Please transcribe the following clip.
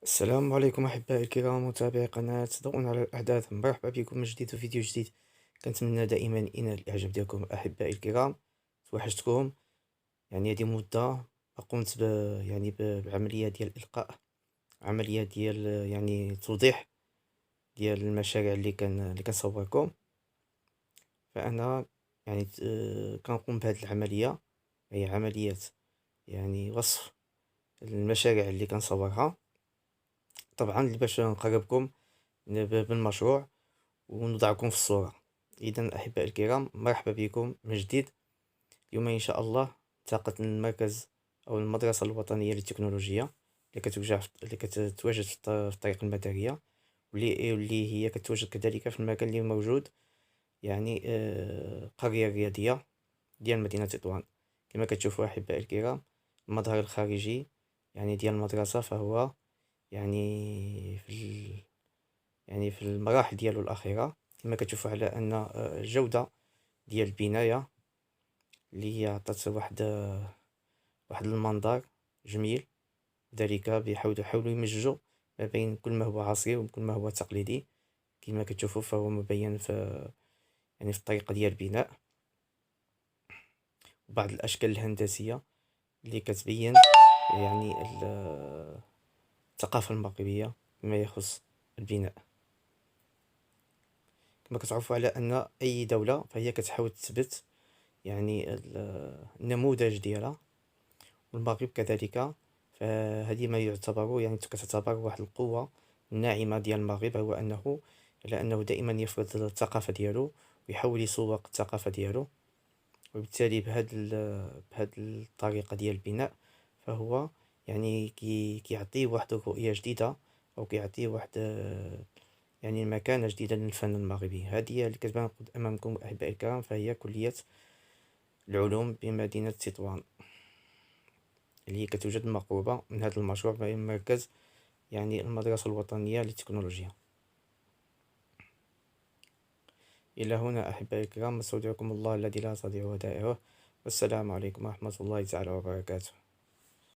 السلام عليكم أحبائي الكرام متابعي قناة ضوء على الأحداث. مرحبا بكم من جديد وفيديو جديد. كنتمنى دائما ينال الإعجاب ديالكم أحبائي الكرام. توحشتكم، يعني هذه مدة قمت بعملية ديال إلقاء، عملية ديال يعني توضيح ديال المشاريع اللي كنصوركم. فأنا يعني كنقوم بهذه العملية، هي عملية يعني وصف المشاريع اللي كنصورها، طبعا باش نقربكم بالمشروع ونضعكم في الصورة. إذا أحبائي الكرام، مرحبا بكم من جديد. اليوم إن شاء الله التقت المركز أو المدرسة الوطنية للتكنولوجيا اللي كتتواجد في الطريق المدارية، واللي هي كتواجد كذلك في المكان اللي موجود، يعني قرية رياضية ديال مدينة تطوان. كما كتشوفوا أحبائي الكرام، المظهر الخارجي يعني ديال المدرسة فهو يعني في المراحل ديالو الأخيرة. كما كتشوفوا على أن الجودة ديال البناية اللي هي عطات واحد المنظر جميل، ذلك حاولوا يمزجوا ما بين كل ما هو عصري وكل ما هو تقليدي. كما كتشوفوا فهو مبين في الطريقة ديال البناء، وبعض الأشكال الهندسية اللي كتبين يعني الثقافة المغربية فيما يخص البناء. كما كتعرفوا على أن أي دولة فهي كتحاول تثبت يعني النموذج ديالها، والمغرب كذلك. فهذه ما يعتبر يعني كتعتبر واحد القوة الناعمة ديال المغرب، هو أنه دائما يفرض الثقافة ديالو ويحاول يسوق الثقافة ديالو. وبالتالي بهاد الطريقة ديال البناء فهو يعني كيعطيه واحد الرؤية جديدة، أو كيعطيه واحد يعني مكانة جديدة للفن المغربي. هذه اللي كتبان أمامكم أحبائي الكرام، فهي كلية العلوم بمدينة تطوان، اللي هي كتوجد مقروبة من هذا المشروع بين مركز يعني المدرسة الوطنية للتكنولوجيا. إلى هنا أحبائي الكرام، نستودعكم الله الذي لا تضيع ودائعه، والسلام عليكم ورحمة الله تعالى وبركاته.